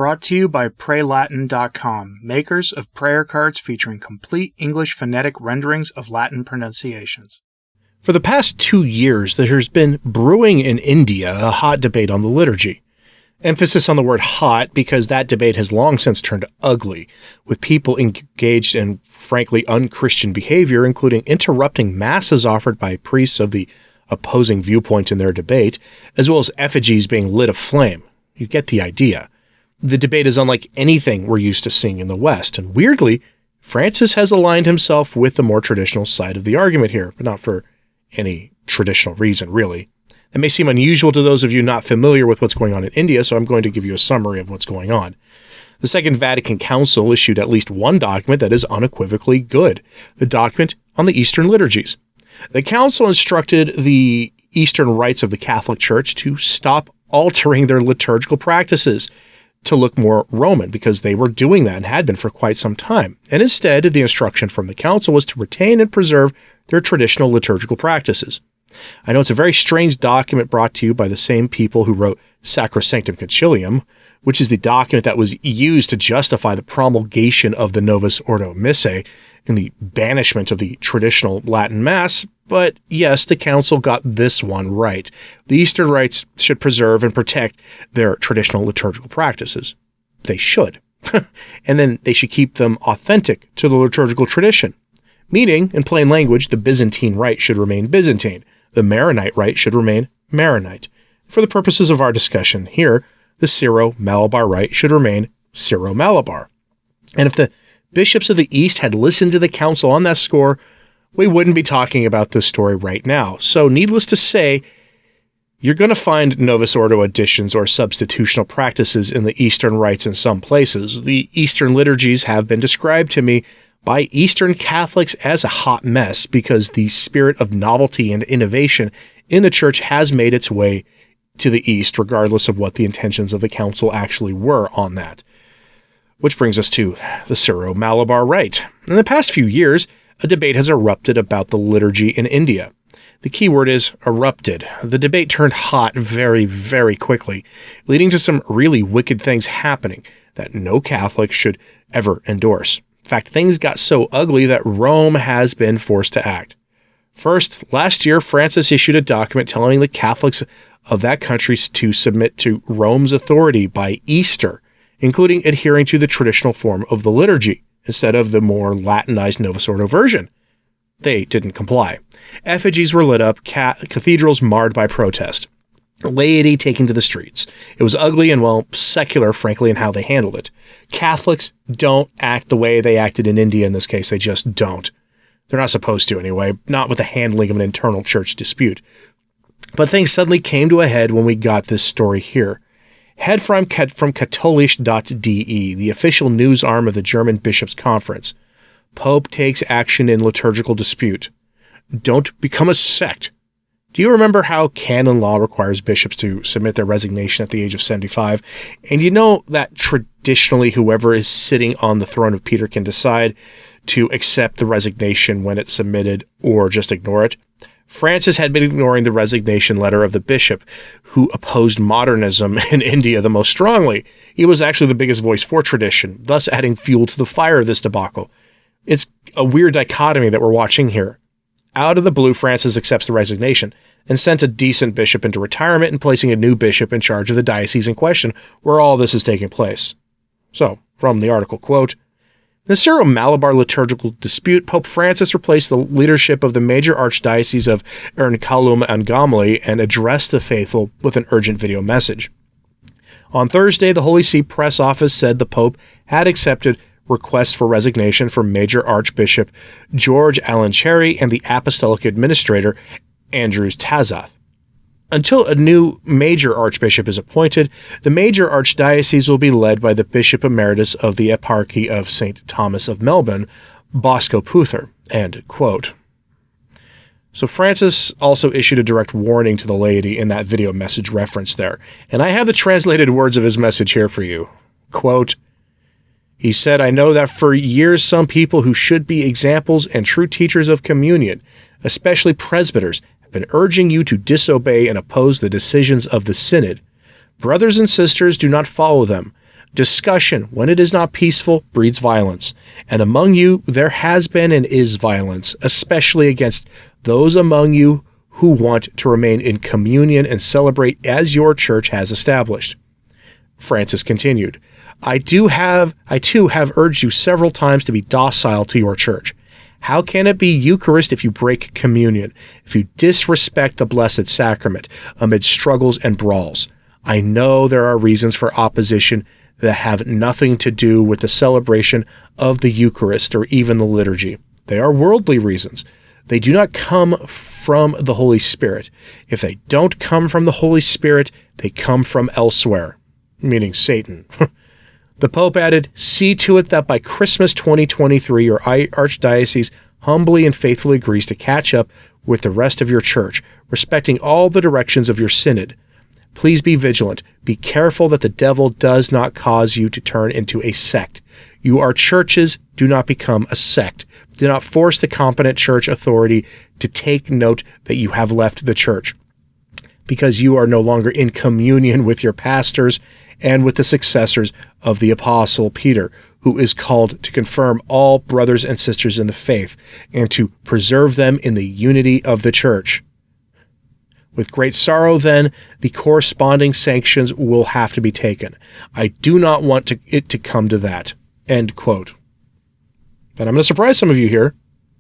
Brought to you by PrayLatin.com, makers of prayer cards featuring complete English phonetic renderings of Latin pronunciations. For the past 2 years, there has been brewing in India a hot debate on the liturgy. Emphasis on the word hot because that debate has long since turned ugly, with people engaged in frankly unchristian behavior, including interrupting masses offered by priests of the opposing viewpoint in their debate, as well as effigies being lit aflame. You get the idea. The debate is unlike anything we're used to seeing in the West, and weirdly, Francis has aligned himself with the more traditional side of the argument here, but not for any traditional reason, really. It may seem unusual to those of you not familiar with what's going on in India, so I'm going to give you a summary of what's going on. The Second Vatican Council issued at least one document that is unequivocally good, the document on the Eastern Liturgies. The Council instructed the Eastern rites of the Catholic Church to stop altering their liturgical practices to look more Roman, because they were doing that and had been for quite some time. And instead, the instruction from the Council was to retain and preserve their traditional liturgical practices. I know it's a very strange document brought to you by the same people who wrote Sacrosanctum Concilium, which is the document that was used to justify the promulgation of the Novus Ordo Missae and the banishment of the traditional Latin Mass, but yes, the Council got this one right. The Eastern rites should preserve and protect their traditional liturgical practices. They should. And then they should keep them authentic to the liturgical tradition. Meaning, in plain language, the Byzantine rite should remain Byzantine. The Maronite rite should remain Maronite. For the purposes of our discussion here, the Syro-Malabar rite should remain Syro-Malabar. And if the bishops of the East had listened to the Council on that score, we wouldn't be talking about this story right now. So needless to say, you're going to find Novus Ordo additions or substitutional practices in the Eastern rites in some places. The Eastern liturgies have been described to me by Eastern Catholics as a hot mess because the spirit of novelty and innovation in the Church has made its way to the East, regardless of what the intentions of the Council actually were on that. Which brings us to the Syro-Malabar rite. In the past few years, a debate has erupted about the liturgy in India. The key word is erupted. The debate turned hot very, very quickly, leading to some really wicked things happening that no Catholic should ever endorse. In fact, things got so ugly that Rome has been forced to act. First, last year, Francis issued a document telling the Catholics of that country to submit to Rome's authority by Easter, including adhering to the traditional form of the liturgy, instead of the more Latinized Novus Ordo version. They didn't comply. Effigies were lit up, cathedrals marred by protest, laity taken to the streets. It was ugly and, well, secular, frankly, in how they handled it. Catholics don't act the way they acted in India in this case. They just don't. They're not supposed to anyway, not with the handling of an internal church dispute. But things suddenly came to a head when we got this story here. Head from katholisch.de, the official news arm of the German Bishops' Conference. Pope takes action in liturgical dispute. Don't become a sect. Do you remember how canon law requires bishops to submit their resignation at the age of 75? And you know that traditionally whoever is sitting on the throne of Peter can decide to accept the resignation when it's submitted or just ignore it? Francis had been ignoring the resignation letter of the bishop who opposed modernism in India the most strongly. He was actually the biggest voice for tradition, thus adding fuel to the fire of this debacle. It's a weird dichotomy that we're watching here. Out of the blue, Francis accepts the resignation and sent a decent bishop into retirement and placing a new bishop in charge of the diocese in question, where all this is taking place. So, from the article, quote, in the Syro-Malabar liturgical dispute, Pope Francis replaced the leadership of the major archdiocese of Ernakulam and Gamli and addressed the faithful with an urgent video message. On Thursday, the Holy See press office said the Pope had accepted requests for resignation from Major Archbishop George Alancherry and the Apostolic Administrator Andrews Tazath. Until a new major archbishop is appointed, the major archdiocese will be led by the Bishop Emeritus of the Eparchy of St. Thomas of Melbourne, Bosco Puther. End quote. So Francis also issued a direct warning to the laity in that video message referenced there, and I have the translated words of his message here for you. Quote, he said, I know that for years some people who should be examples and true teachers of communion, especially presbyters, been urging you to disobey and oppose the decisions of the synod. Brothers and sisters, do not follow them. discussion, when it is not peaceful, breeds violence. And among you there has been and is violence, especially against those among you who want to remain in communion and celebrate as your church has established." Francis continued, I too have urged you several times to be docile to your church. How can it be Eucharist if you break communion, if you disrespect the Blessed Sacrament amid struggles and brawls? I know there are reasons for opposition that have nothing to do with the celebration of the Eucharist or even the liturgy. They are worldly reasons. They do not come from the Holy Spirit. If they don't come from the Holy Spirit, they come from elsewhere, meaning Satan. The Pope added, "See to it that by Christmas 2023 your archdiocese humbly and faithfully agrees to catch up with the rest of your church, respecting all the directions of your synod. Please be vigilant. Be careful that the devil does not cause you to turn into a sect. You are churches, do not become a sect. Do not force the competent church authority to take note that you have left the church, because you are no longer in communion with your pastors and with the successors of the Apostle Peter, who is called to confirm all brothers and sisters in the faith and to preserve them in the unity of the church. With great sorrow, then, the corresponding sanctions will have to be taken. I do not want it to come to that." End quote. And I'm going to surprise some of you here.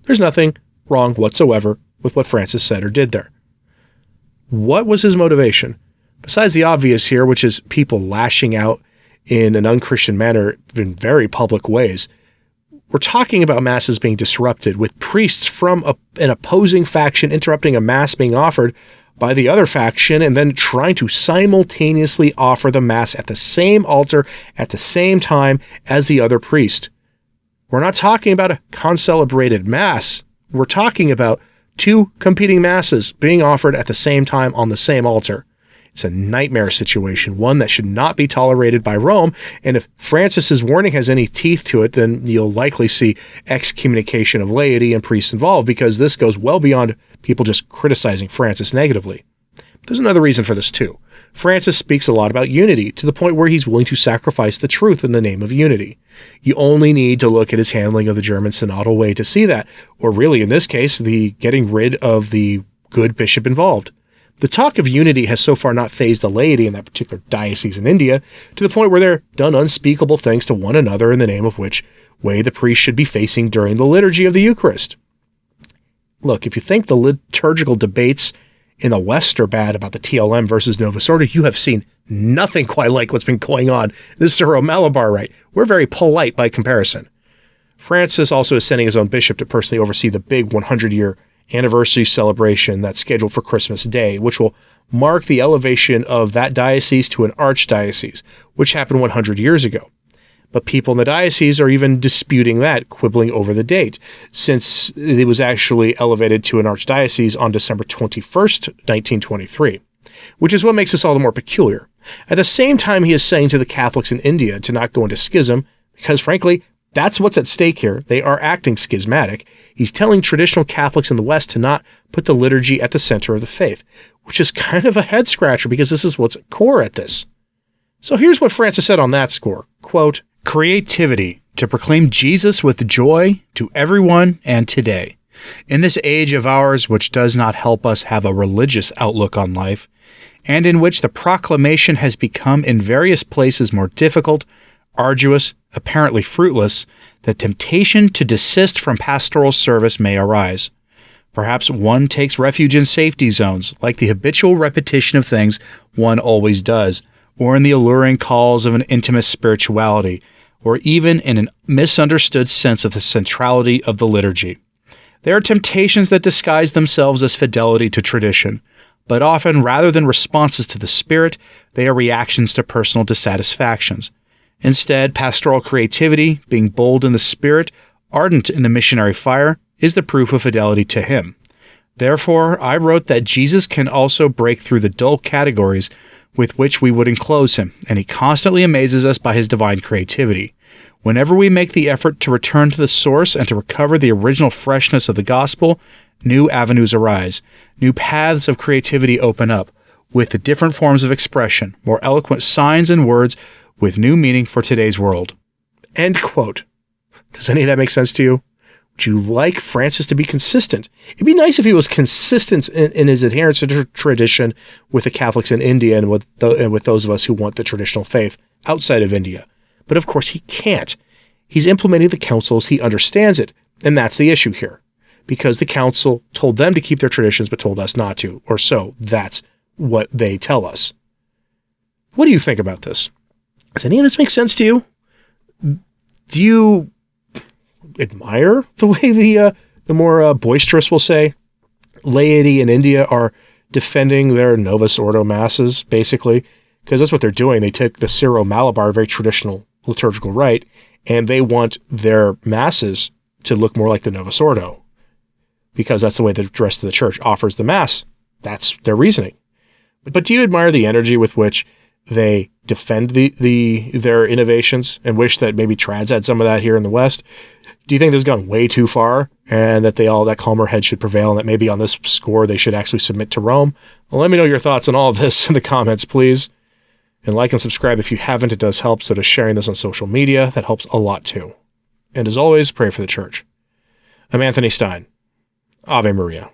There's nothing wrong whatsoever with what Francis said or did there. What was his motivation? Besides the obvious here, which is people lashing out in an unchristian manner in very public ways, we're talking about masses being disrupted, with priests from an opposing faction interrupting a mass being offered by the other faction and then trying to simultaneously offer the mass at the same altar at the same time as the other priest. We're not talking about a concelebrated mass. We're talking about two competing masses being offered at the same time on the same altar. It's a nightmare situation, one that should not be tolerated by Rome, and if Francis's warning has any teeth to it, then you'll likely see excommunication of laity and priests involved, because this goes well beyond people just criticizing Francis negatively. There's another reason for this too. Francis speaks a lot about unity, to the point where he's willing to sacrifice the truth in the name of unity. You only need to look at his handling of the German synodal way to see that, or really in this case, the getting rid of the good bishop involved. The talk of unity has so far not fazed the laity in that particular diocese in India, to the point where they're done unspeakable things to one another in the name of which way the priest should be facing during the liturgy of the Eucharist. Look, if you think the liturgical debates in the West are bad about the TLM versus Novus Ordo, you have seen nothing quite like what's been going on. This is Syro-Malabar Rite. We're very polite by comparison. Francis also is sending his own bishop to personally oversee the big 100-year anniversary celebration that's scheduled for Christmas Day, which will mark the elevation of that diocese to an archdiocese, which happened 100 years ago. But people in the diocese are even disputing that, quibbling over the date, since it was actually elevated to an archdiocese on December 21st, 1923, which is what makes this all the more peculiar. At the same time, he is saying to the Catholics in India to not go into schism, because frankly, that's what's at stake here. They are acting schismatic. He's telling traditional Catholics in the West to not put the liturgy at the center of the faith, which is kind of a head-scratcher, because this is what's core at this. So here's what Francis said on that score. Quote, "Creativity to proclaim Jesus with joy to everyone and today. In this age of ours, which does not help us have a religious outlook on life, and in which the proclamation has become in various places more difficult, arduous, apparently fruitless, the temptation to desist from pastoral service may arise. Perhaps one takes refuge in safety zones, like the habitual repetition of things one always does, or in the alluring calls of an intimate spirituality, or even in a misunderstood sense of the centrality of the liturgy. There are temptations that disguise themselves as fidelity to tradition, but often, rather than responses to the Spirit, they are reactions to personal dissatisfactions. Instead, pastoral creativity, being bold in the Spirit, ardent in the missionary fire, is the proof of fidelity to Him. Therefore, I wrote that Jesus can also break through the dull categories with which we would enclose Him, and He constantly amazes us by His divine creativity. Whenever we make the effort to return to the source and to recover the original freshness of the gospel, new avenues arise, new paths of creativity open up, with the different forms of expression, more eloquent signs and words with new meaning for today's world. End quote. Does any of that make sense to you? Would you like Francis to be consistent? It'd be nice if he was consistent in his adherence to tradition with the Catholics in India and with those of us who want the traditional faith outside of India. But of course he can't. He's implementing the council as he understands it, and that's the issue here. Because the council told them to keep their traditions but told us not to, or so that's what they tell us. What do you think about this? Does any of this make sense to you? Do you admire the way the more boisterous, we'll say, laity in India are defending their Novus Ordo masses, basically? Because that's what they're doing. They take the Syro-Malabar, very traditional liturgical rite, and they want their masses to look more like the Novus Ordo, because that's the way the rest of the church offers the mass. That's their reasoning. But do you admire the energy with which they defend their innovations and wish that maybe trads had some of that here in the West? Do you think this has gone way too far and that that calmer head should prevail and that maybe on this score they should actually submit to Rome? Well, let me know your thoughts on all of this in the comments, please. And like and subscribe if you haven't. It does help. So does sharing this on social media. That helps a lot too. And as always, pray for the church. I'm Anthony Stine. Ave Maria.